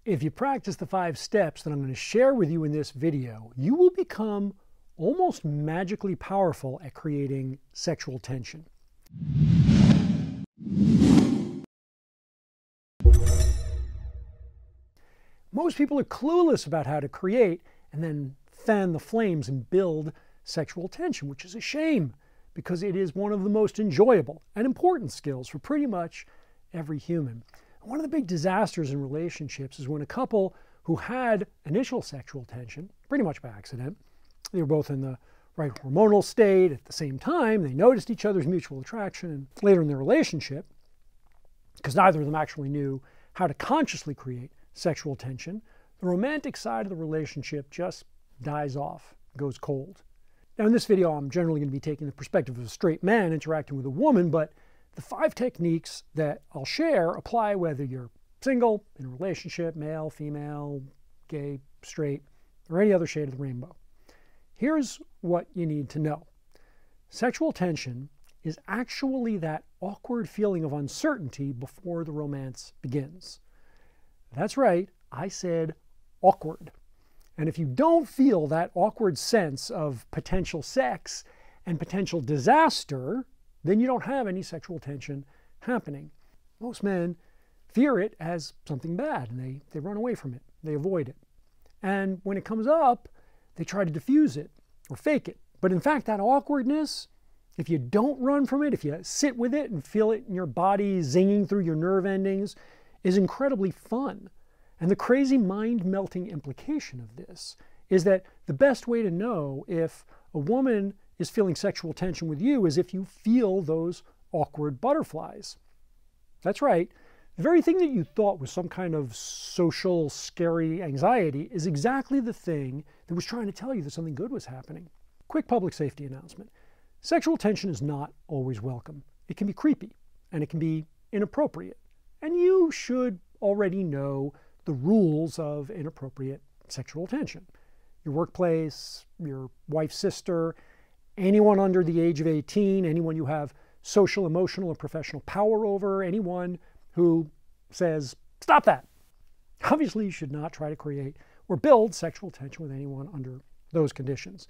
If you practice the 5 steps that I'm going to share with you in this video, you will become almost magically powerful at creating sexual tension. Most people are clueless about how to create and then fan the flames and build sexual tension, which is a shame because it is one of the most enjoyable and important skills for pretty much every human. One of the big disasters in relationships is when a couple who had initial sexual tension, pretty much by accident, they were both in the right hormonal state at the same time, they noticed each other's mutual attraction, and later in their relationship, because neither of them actually knew how to consciously create sexual tension, the romantic side of the relationship just dies off, goes cold. Now in this video, I'm generally going to be taking the perspective of a straight man interacting with a woman, but the 5 techniques that I'll share apply whether you're single, in a relationship, male, female, gay, straight, or any other shade of the rainbow. Here's what you need to know. Sexual tension is actually that awkward feeling of uncertainty before the romance begins. That's right, I said awkward. And if you don't feel that awkward sense of potential sex and potential disaster, then you don't have any sexual tension happening. Most men fear it as something bad and they run away from it, they avoid it. And when it comes up, they try to diffuse it or fake it. But in fact, that awkwardness, if you don't run from it, if you sit with it and feel it in your body zinging through your nerve endings, is incredibly fun. And the crazy mind-melting implication of this is that the best way to know if a woman is feeling sexual tension with you is if you feel those awkward butterflies. That's right. The very thing that you thought was some kind of social, scary anxiety is exactly the thing that was trying to tell you that something good was happening. Quick public safety announcement. Sexual tension is not always welcome. It can be creepy and it can be inappropriate. And you should already know the rules of inappropriate sexual tension. Your workplace, your wife's sister, anyone under the age of 18, anyone you have social, emotional, or professional power over, anyone who says, stop that. Obviously, you should not try to create or build sexual tension with anyone under those conditions.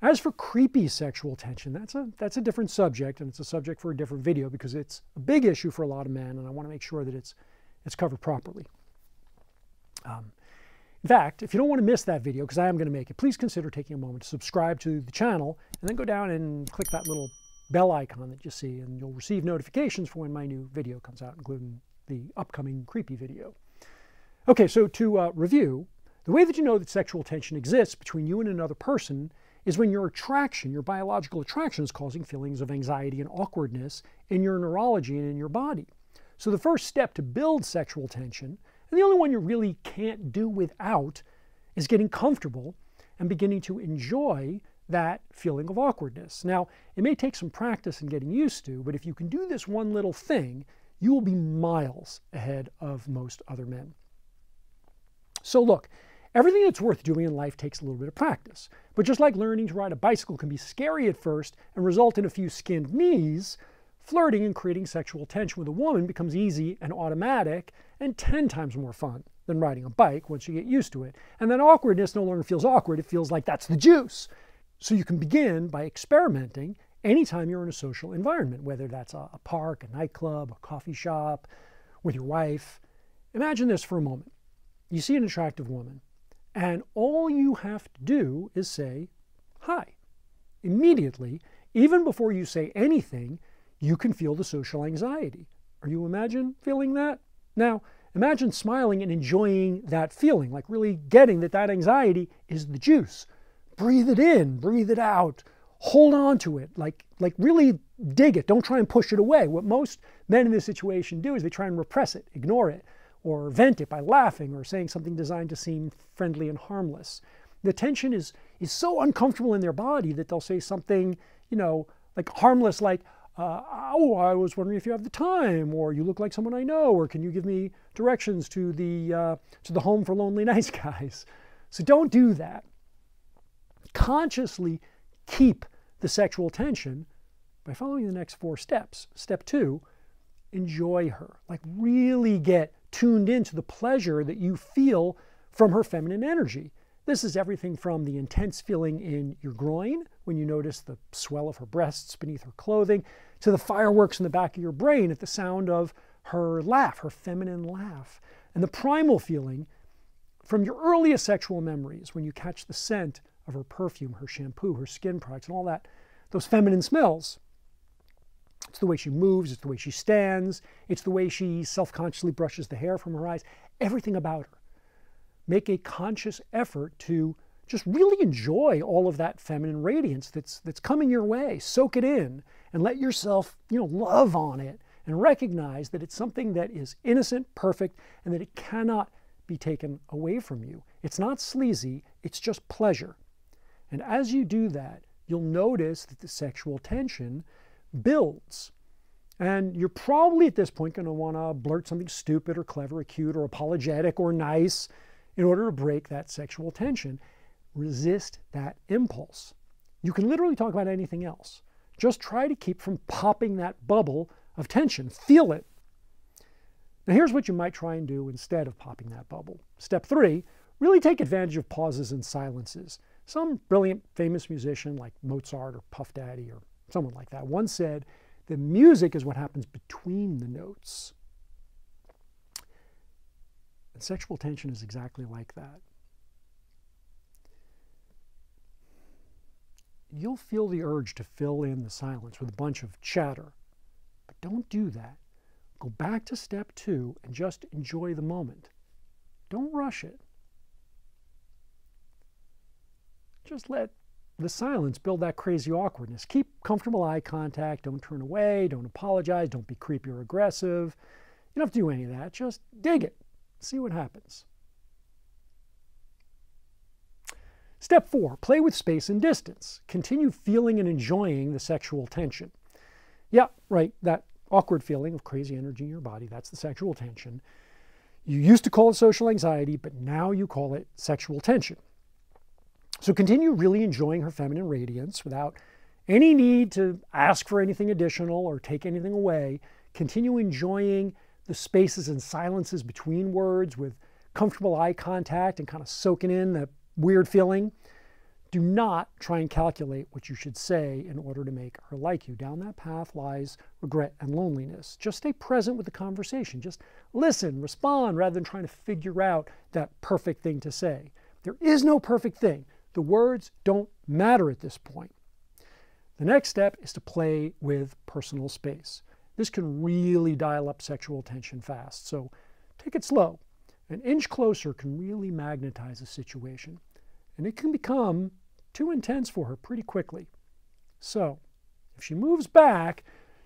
As for creepy sexual tension, that's a different subject, and it's a subject for a different video because it's a big issue for a lot of men, and I want to make sure that it's covered properly. In fact, if you don't want to miss that video, because I am going to make it, please consider taking a moment to subscribe to the channel and then go down and click that little bell icon that you see, and you'll receive notifications for when my new video comes out, including the upcoming creepy video. Okay, so to review, the way that you know that sexual tension exists between you and another person is when your attraction, your biological attraction, is causing feelings of anxiety and awkwardness in your neurology and in your body. So the first step to build sexual tension, and the only one you really can't do without, is getting comfortable and beginning to enjoy that feeling of awkwardness. Now, it may take some practice and getting used to, but if you can do this one little thing, you will be miles ahead of most other men. So look, everything that's worth doing in life takes a little bit of practice. But just like learning to ride a bicycle can be scary at first and result in a few skinned knees, flirting and creating sexual tension with a woman becomes easy and automatic and 10 times more fun than riding a bike once you get used to it. And then awkwardness no longer feels awkward, it feels like that's the juice. So you can begin by experimenting anytime you're in a social environment, whether that's a park, a nightclub, a coffee shop, with your wife. Imagine this for a moment. You see an attractive woman, and all you have to do is say, hi. Immediately, even before you say anything, you can feel the social anxiety. Are you imagine feeling that? Now, imagine smiling and enjoying that feeling, like really getting that that anxiety is the juice. Breathe it in, breathe it out, hold on to it, like really dig it. Don't try and push it away. What most men in this situation do is they try and repress it, ignore it, or vent it by laughing or saying something designed to seem friendly and harmless. The tension is so uncomfortable in their body that they'll say something, like harmless, like, oh, I was wondering if you have the time, or you look like someone I know, or can you give me directions to the home for lonely nice guys? So don't do that. Consciously keep the sexual tension by following the next 4 steps. Step 2, enjoy her. Like really get tuned into the pleasure that you feel from her feminine energy. This is everything from the intense feeling in your groin when you notice the swell of her breasts beneath her clothing, to the fireworks in the back of your brain at the sound of her laugh, her feminine laugh, and the primal feeling from your earliest sexual memories when you catch the scent of her perfume, her shampoo, her skin products, and all that, those feminine smells. It's the way she moves, it's the way she stands, it's the way she self-consciously brushes the hair from her eyes, everything about her. Make a conscious effort to just really enjoy all of that feminine radiance that's coming your way. Soak it in and let yourself, love on it and recognize that it's something that is innocent, perfect, and that it cannot be taken away from you. It's not sleazy, it's just pleasure. And as you do that, you'll notice that the sexual tension builds. And you're probably at this point going to want to blurt something stupid or clever or cute or apologetic or nice in order to break that sexual tension. Resist that impulse. You can literally talk about anything else. Just try to keep from popping that bubble of tension. Feel it. Now here's what you might try and do instead of popping that bubble. Step 3, really take advantage of pauses and silences. Some brilliant famous musician like Mozart or Puff Daddy or someone like that once said, the music is what happens between the notes. And sexual tension is exactly like that. You'll feel the urge to fill in the silence with a bunch of chatter, but don't do that. Go back to step 2 and just enjoy the moment. Don't rush it. Just let the silence build that crazy awkwardness. Keep comfortable eye contact. Don't turn away. Don't apologize. Don't be creepy or aggressive. You don't have to do any of that. Just dig it. See what happens. Step 4, play with space and distance. Continue feeling and enjoying the sexual tension. Yeah, right, that awkward feeling of crazy energy in your body, that's the sexual tension. You used to call it social anxiety, but now you call it sexual tension. So continue really enjoying her feminine radiance without any need to ask for anything additional or take anything away. Continue enjoying the spaces and silences between words with comfortable eye contact and kind of soaking in the weird feeling. Do not try and calculate what you should say in order to make her like you. Down that path lies regret and loneliness. Just stay present with the conversation. Just listen, respond, rather than trying to figure out that perfect thing to say. There is no perfect thing. The words don't matter at this point. The next step is to play with personal space. This can really dial up sexual tension fast, so take it slow. An inch closer can really magnetize a situation, and it can become too intense for her pretty quickly. So, if she moves back,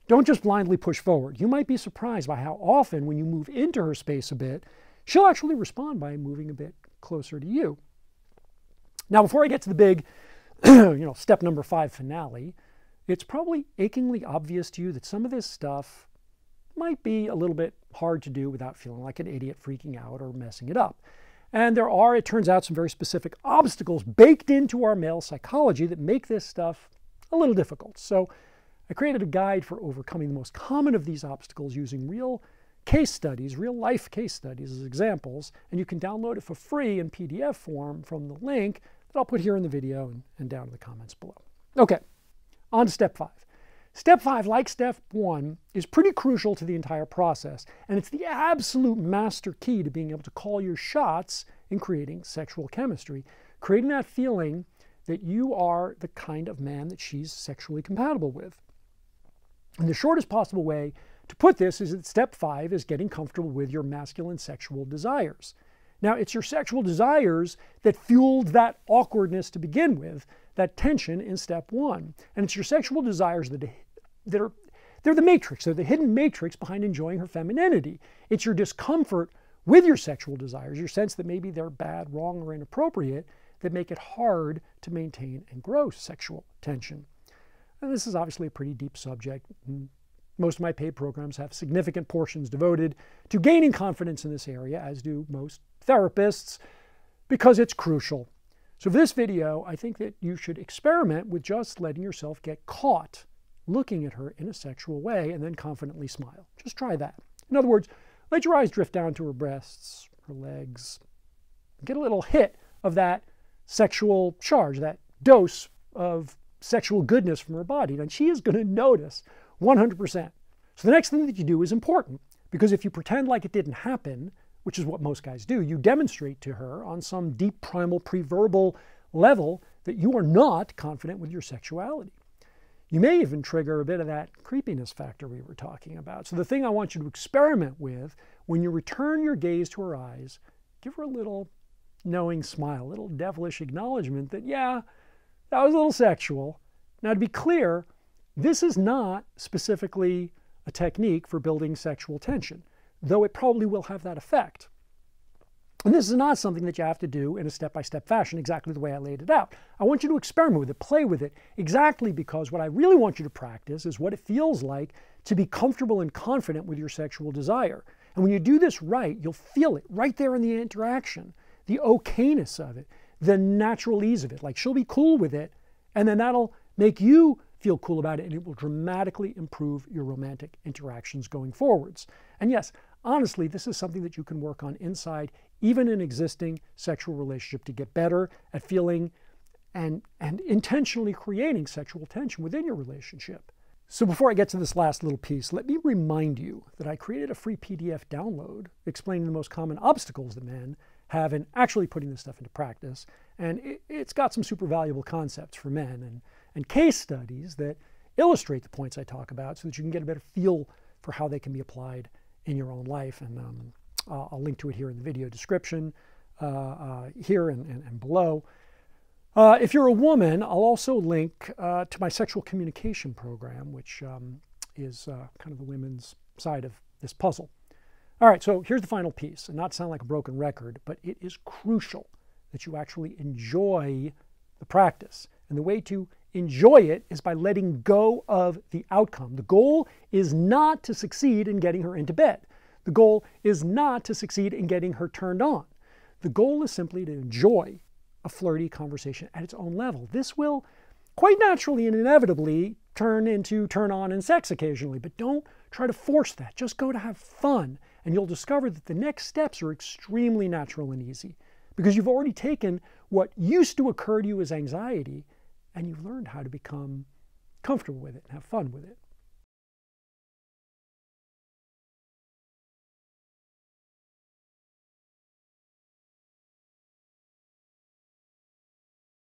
don't just blindly push forward. You might be surprised by how often when you move into her space a bit, she'll actually respond by moving a bit closer to you. Now, before I get to the big, step number 5 finale, it's probably achingly obvious to you that some of this stuff might be a little bit hard to do without feeling like an idiot freaking out or messing it up. And there are, it turns out, some very specific obstacles baked into our male psychology that make this stuff a little difficult. So I created a guide for overcoming the most common of these obstacles using real case studies, real life case studies as examples, and you can download it for free in PDF form from the link that I'll put here in the video and down in the comments below. Okay, on to step 5. Step 5, like step 1, is pretty crucial to the entire process, and it's the absolute master key to being able to call your shots in creating sexual chemistry, creating that feeling that you are the kind of man that she's sexually compatible with. And the shortest possible way to put this is that step 5 is getting comfortable with your masculine sexual desires. Now, it's your sexual desires that fueled that awkwardness to begin with, that tension in step 1. And it's your sexual desires they're the matrix, they're the hidden matrix behind enjoying her femininity. It's your discomfort with your sexual desires, your sense that maybe they're bad, wrong, or inappropriate, that make it hard to maintain and grow sexual tension. And this is obviously a pretty deep subject. Most of my paid programs have significant portions devoted to gaining confidence in this area, as do most therapists, because it's crucial. So for this video, I think that you should experiment with just letting yourself get caught looking at her in a sexual way and then confidently smile. Just try that. In other words, let your eyes drift down to her breasts, her legs. Get a little hit of that sexual charge, that dose of sexual goodness from her body. And she is going to notice 100%. So the next thing that you do is important, because if you pretend like it didn't happen, which is what most guys do, you demonstrate to her on some deep primal pre-verbal level that you are not confident with your sexuality. You may even trigger a bit of that creepiness factor we were talking about. So the thing I want you to experiment with, when you return your gaze to her eyes, give her a little knowing smile, a little devilish acknowledgement that, yeah, that was a little sexual. Now, to be clear, this is not specifically a technique for building sexual tension, though it probably will have that effect. And this is not something that you have to do in a step-by-step fashion, exactly the way I laid it out. I want you to experiment with it, play with it, exactly because what I really want you to practice is what it feels like to be comfortable and confident with your sexual desire. And when you do this right, you'll feel it right there in the interaction, the okayness of it, the natural ease of it. Like, she'll be cool with it, and then that'll make you feel cool about it, and it will dramatically improve your romantic interactions going forwards. And yes, honestly, this is something that you can work on inside even an existing sexual relationship to get better at feeling and intentionally creating sexual tension within your relationship. So before I get to this last little piece, let me remind you that I created a free PDF download explaining the most common obstacles that men have in actually putting this stuff into practice. And it's got some super valuable concepts for men and case studies that illustrate the points I talk about so that you can get a better feel for how they can be applied in your own life. And I'll link to it here in the video description, here and below. If you're a woman, I'll also link to my sexual communication program, which is kind of the women's side of this puzzle. All right, so here's the final piece, and not to sound like a broken record, but it is crucial that you actually enjoy the practice. And the way to enjoy it is by letting go of the outcome. The goal is not to succeed in getting her into bed. The goal is not to succeed in getting her turned on. The goal is simply to enjoy a flirty conversation at its own level. This will quite naturally and inevitably turn into turn on and sex occasionally, but don't try to force that. Just go to have fun, and you'll discover that the next steps are extremely natural and easy because you've already taken what used to occur to you as anxiety and you've learned how to become comfortable with it and have fun with it.